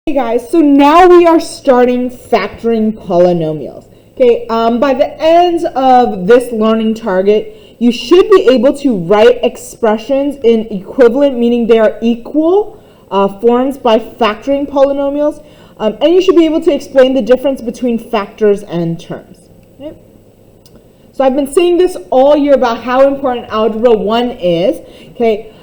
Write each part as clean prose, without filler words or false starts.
Hey guys, so now we are starting factoring polynomials. Okay, by the end of this learning target, you should be able to write expressions in equivalent, meaning they are equal forms by factoring polynomials, and you should be able to explain the difference between factors and terms. Okay? So I've been saying this all year about how important Algebra 1 is. Okay.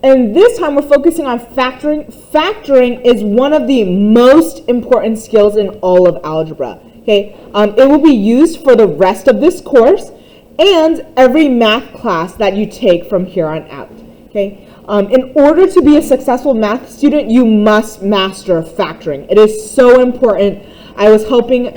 And this time we're focusing on factoring. Factoring is one of the most important skills in all of algebra. Okay, it will be used for the rest of this course and every math class that you take from here on out. Okay, in order to be a successful math student, you must master factoring. It is so important. I was helping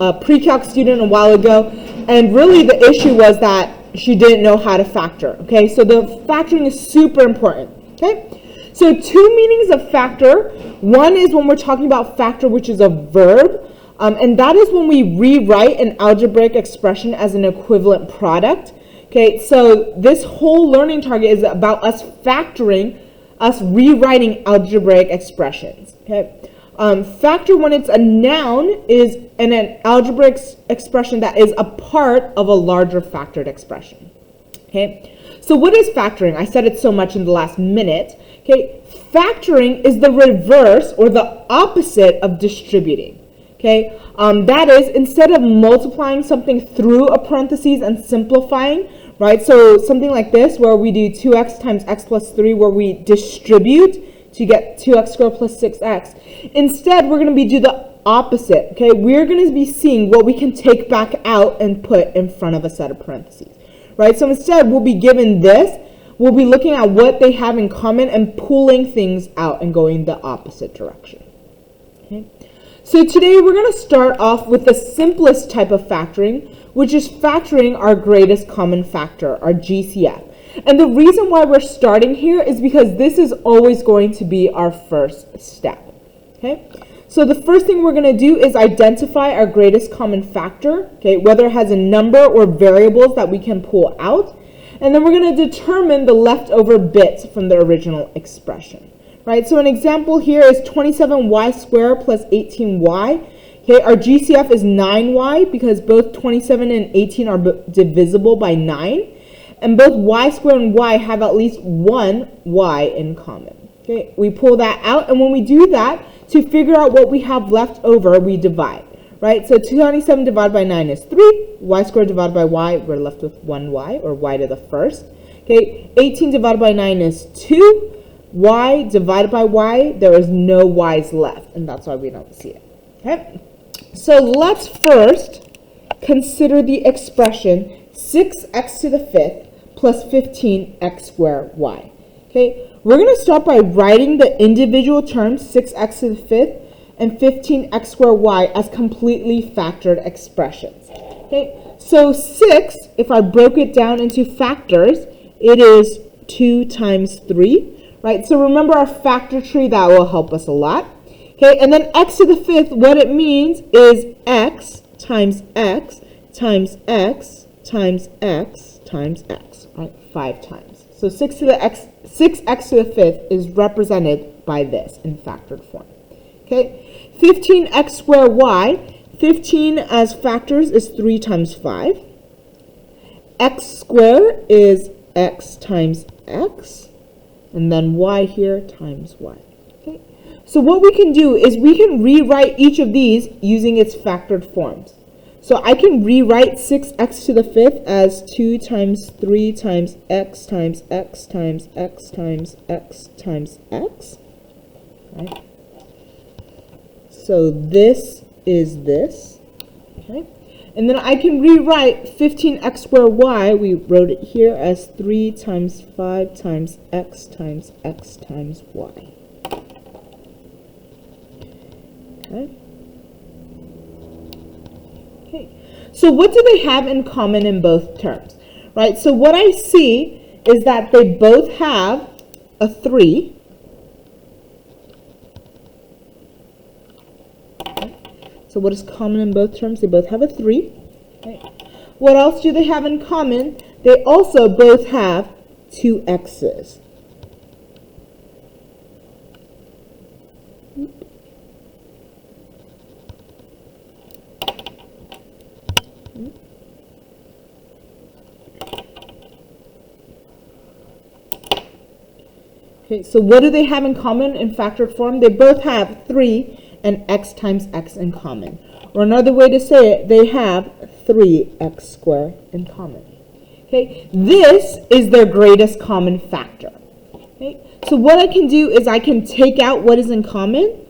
a pre-calc student a while ago, and really the issue was that she didn't know how to factor. Okay, so the factoring is super important. Okay, so two meanings of factor. One is when we're talking about factor, which is a verb, and that is when we rewrite an algebraic expression as an equivalent product. Okay, so this whole learning target is about us factoring, us rewriting algebraic expressions. Okay. Factor, when it's a noun, is an algebraic expression that is a part of a larger factored expression. Okay, so what is factoring? I said it so much in the last minute. Okay, factoring is the reverse or the opposite of distributing. Okay, that is, instead of multiplying something through a parentheses and simplifying, right? So something like this, where we do 2x times x plus 3, where we distribute to get 2x squared plus 6x. Instead, we're going to do the opposite. Okay, we're going to be seeing what we can take back out and put in front of a set of parentheses. Right? So instead, we'll be given this. We'll be looking at what they have in common and pulling things out and going the opposite direction. Okay. So today we're going to start off with the simplest type of factoring, which is factoring our greatest common factor, our GCF. And the reason why we're starting here is because this is always going to be our first step. Okay? So the first thing we're going to do is identify our greatest common factor, okay, whether it has a number or variables that we can pull out. And then we're going to determine the leftover bits from the original expression. Right? So an example here is 27y squared plus 18y. Okay, our GCF is 9y because both 27 and 18 are divisible by 9. And both y squared and y have at least one y in common. Okay, we pull that out, and when we do that, to figure out what we have left over, we divide. Right? So 27 divided by 9 is 3. Y squared divided by y, we're left with 1y, or y to the first. Okay, 18 divided by 9 is 2. Y divided by y, there is no y's left, and that's why we don't see it. Okay? So let's first consider the expression 6x to the fifth plus 15x squared y. Okay, we're going to start by writing the individual terms 6x to the fifth and 15x squared y as completely factored expressions. Okay, so 6, if I broke it down into factors, it is 2 times 3, right? So remember our factor tree, that will help us a lot. Okay, and then x to the fifth, what it means is x times x times x times x times x, right? 5 times. So 6x to the fifth is represented by this in factored form. Okay, 15x squared y, 15 as factors is 3 times 5. X squared is x times x, and then y here times y. Okay, so what we can do is we can rewrite each of these using its factored forms. So I can rewrite 6x to the fifth as 2 times 3 times x times x times x times x times x. Right? So this is this. Okay? And then I can rewrite 15x squared y, we wrote it here, as 3 times 5 times x times x times y. Okay? Okay, so what do they have in common in both terms? Right, so what I see is that they both have a 3. Okay. So what is common in both terms? They both have a 3. Okay. What else do they have in common? They also both have 2 x's. Okay, so what do they have in common in factored form? They both have 3 and x times x in common. Or another way to say it, they have 3x squared in common. Okay, this is their greatest common factor. Okay, so what I can do is I can take out what is in common,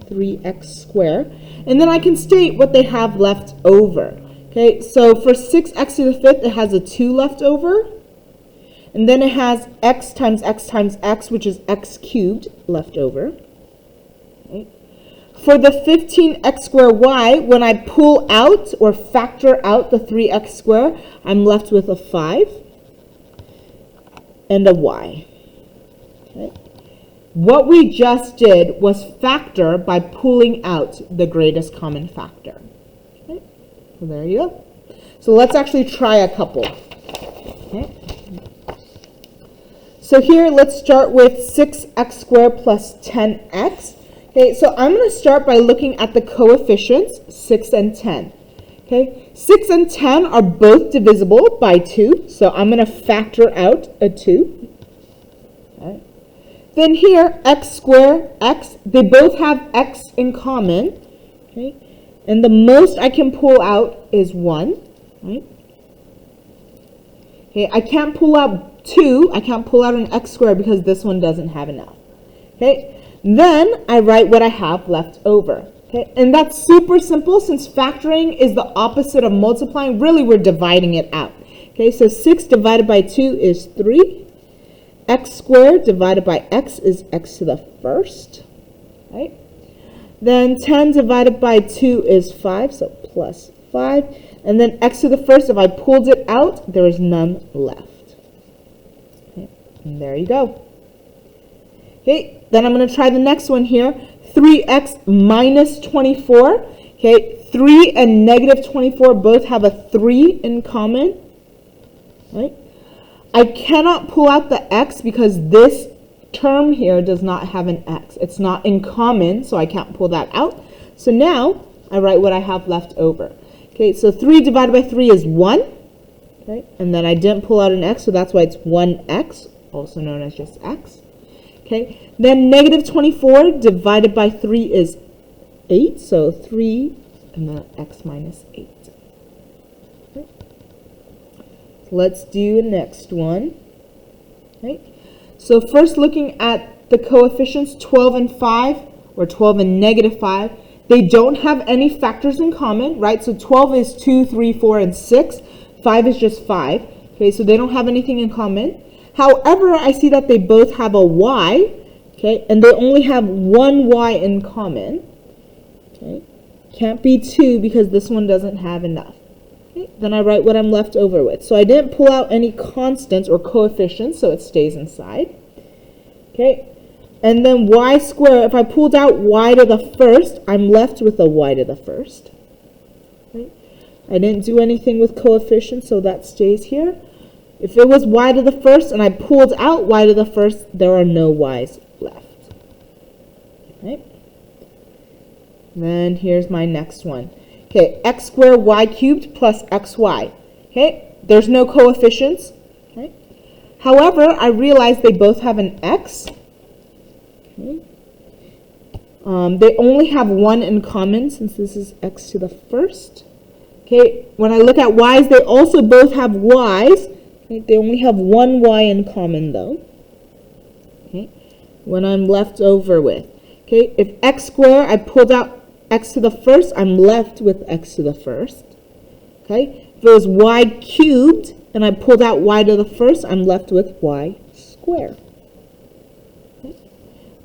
3x squared, and then I can state what they have left over. Okay, so for 6x to the 5th, it has a 2 left over. And then it has x times x, which is x cubed, left over. Okay. For the 15x squared y, when I pull out or factor out the 3x squared, I'm left with a 5 and a y. Okay. What we just did was factor by pulling out the greatest common factor. Okay. So there you go. So let's actually try a couple. Okay. So here, let's start with 6x squared plus 10x. Okay, so I'm going to start by looking at the coefficients, 6 and 10. Okay, 6 and 10 are both divisible by 2, so I'm going to factor out a 2. Okay. Then here, x squared, x, they both have x in common. Okay, and the most I can pull out is 1. Right? Okay, I can't pull out 2, I can't pull out an x squared because this one doesn't have enough. Okay, then I write what I have left over. Okay, and that's super simple since factoring is the opposite of multiplying. Really, we're dividing it out. Okay, so 6 divided by 2 is 3. X squared divided by x is x to the first. Right? Then 10 divided by 2 is 5, so plus 5. And then x to the first, if I pulled it out, there is none left. And there you go. Okay, then I'm going to try the next one here. 3x minus 24. Okay, 3 and negative 24 both have a 3 in common. Right? I cannot pull out the x because this term here does not have an x. It's not in common, so I can't pull that out. So now I write what I have left over. Okay, so 3 divided by 3 is 1. Okay, and then I didn't pull out an x, so that's why it's 1x. Also known as just x. Okay, then negative 24 divided by 3 is 8, so 3 and then x minus 8. Okay. Let's do the next one. Okay, so first looking at the coefficients 12 and 5, or 12 and negative 5, they don't have any factors in common, right? So 12 is 2, 3, 4, and 6. 5 is just 5. Okay, so they don't have anything in common. However, I see that they both have a y, okay, and they only have one y in common. Okay, can't be 2 because this one doesn't have enough. Okay, then I write what I'm left over with. So I didn't pull out any constants or coefficients, so it stays inside. Okay, and then y squared, if I pulled out y to the first, I'm left with a y to the first. Okay, I didn't do anything with coefficients, so that stays here. If it was y to the first and I pulled out y to the first, there are no y's left. Okay. Then here's my next one. Okay, x squared y cubed plus xy. Okay, there's no coefficients. Okay. However, I realize they both have an x. Okay. They only have 1 in common since this is x to the first. Okay, when I look at y's, they also both have y's. Okay, they only have one y in common though. Okay, when I'm left over with. Okay, if x squared, I pulled out x to the first, I'm left with x to the first. Okay, if it was y cubed and I pulled out y to the first, I'm left with y squared. Okay.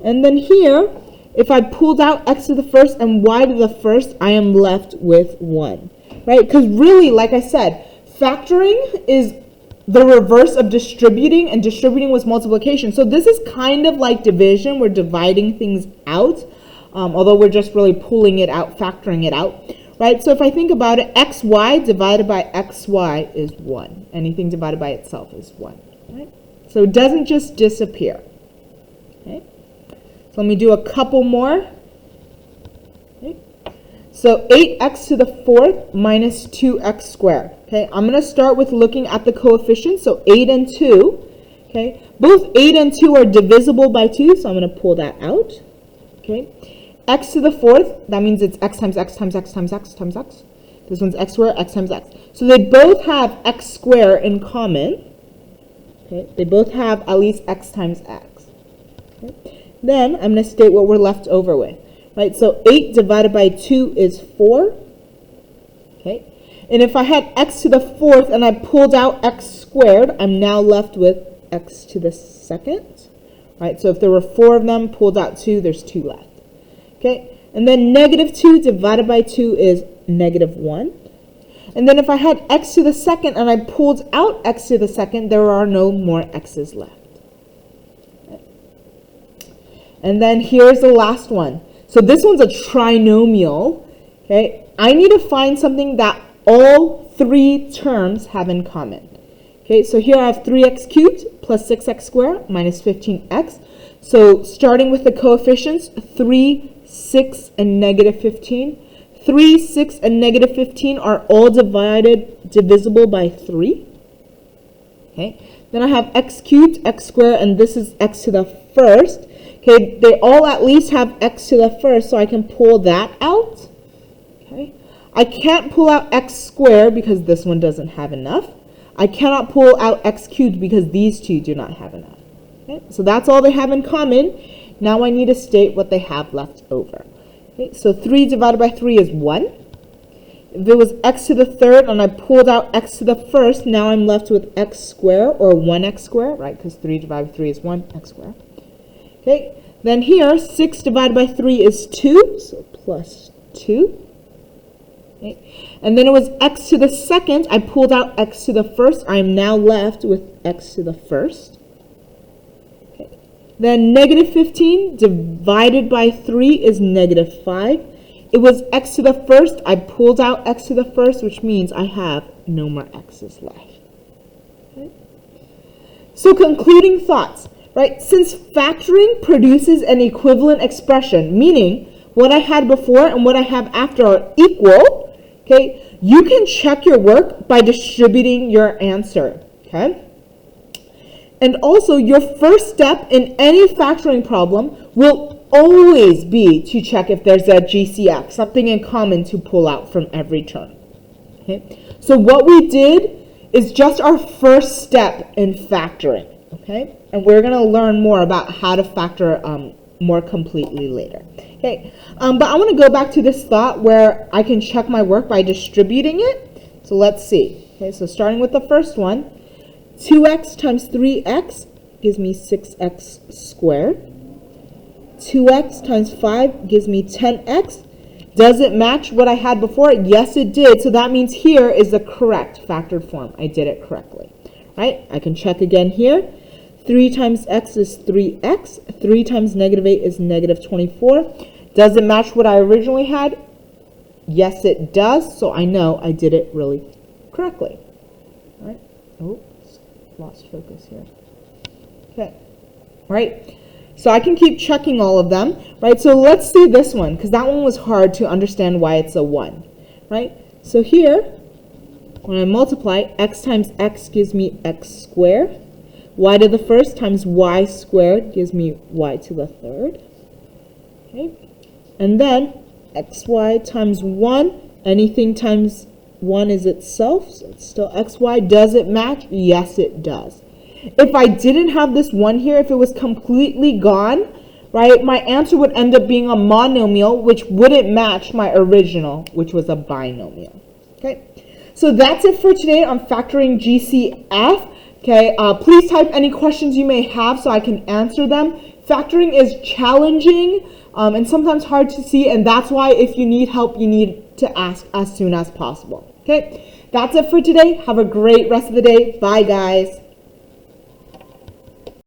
And then here, if I pulled out x to the first and y to the first, I am left with 1. Right? Because really, like I said, factoring is the reverse of distributing, and distributing was multiplication. So this is kind of like division. We're dividing things out, although we're just really pulling it out, factoring it out. Right? So if I think about it, xy divided by xy is 1. Anything divided by itself is 1. Right? So it doesn't just disappear. Okay? So let me do a couple more. Okay? So 8x to the 4th minus 2x squared. Okay, I'm going to start with looking at the coefficients. So 8 and 2. Okay, both 8 and 2 are divisible by 2, so I'm going to pull that out. Okay, x to the 4th, that means it's x times x times x times x times x. This one's x squared, x times x. So they both have x squared in common. Okay, they both have at least x times x. Okay. Then I'm going to state what we're left over with. Right, so 8 divided by 2 is 4. Okay, and if I had x to the 4th and I pulled out x squared, I'm now left with x to the 2nd. Right, so if there were 4 of them, pulled out 2, there's 2 left. Okay, and then negative 2 divided by 2 is negative 1. And then if I had x to the 2nd and I pulled out x to the 2nd, there are no more x's left. Okay. And then here's the last one. So this one's a trinomial. Okay, I need to find something that all 3 terms have in common. Okay, so here I have 3x cubed plus 6x squared minus 15x. So starting with the coefficients, 3, 6, and negative 15. 3, 6, and negative 15 are all divisible by 3. Okay, then I have x cubed, x squared, and this is x to the 1st. Okay, they all at least have x to the 1st, so I can pull that out. Okay, I can't pull out x squared because this one doesn't have enough. I cannot pull out x cubed because these two do not have enough. Okay, so that's all they have in common. Now I need to state what they have left over. Okay, so 3 divided by 3 is 1. If it was x to the 3rd and I pulled out x to the 1st, now I'm left with x squared or 1x squared, right? Because 3 divided by 3 is 1x squared. Okay, then here 6 divided by 3 is 2, so plus 2. Okay. And then it was x to the 2nd. I pulled out x to the 1st. I am now left with x to the 1st. Okay. Then negative 15 divided by 3 is negative 5. It was x to the 1st. I pulled out x to the 1st, which means I have no more x's left. Okay. So concluding thoughts, right? Since factoring produces an equivalent expression, meaning what I had before and what I have after are equal, okay, you can check your work by distributing your answer, okay? And also, your first step in any factoring problem will always be to check if there's a GCF, something in common to pull out from every term, okay? So what we did is just our first step in factoring, okay? And we're going to learn more about how to factor more completely later. Okay, but I want to go back to this thought where I can check my work by distributing it. So let's see. Okay, so starting with the first one, 2x times 3x gives me 6x squared. 2x times 5 gives me 10x. Does it match what I had before? Yes, it did. So that means here is the correct factored form. I did it correctly, right? I can check again here. 3 times x is 3x. 3 times negative 8 is negative 24. Does it match what I originally had? Yes, it does. So I know I did it really correctly. All right. Oops, lost focus here. Okay. All right. So I can keep checking all of them. Right. So let's see this one, because that one was hard to understand why it's a 1. Right. So here, when I multiply, x times x gives me x squared. Y to the 1st times y squared gives me y to the 3rd. Okay. And then xy times 1, anything times 1 is itself, so it's still xy. Does it match? Yes, it does. If I didn't have this 1 here, if it was completely gone, right, my answer would end up being a monomial, which wouldn't match my original, which was a binomial. Okay. So that's it for today on factoring GCF. Okay, please type any questions you may have so I can answer them. Factoring is challenging and sometimes hard to see, and that's why if you need help, you need to ask as soon as possible. Okay, that's it for today. Have a great rest of the day. Bye, guys.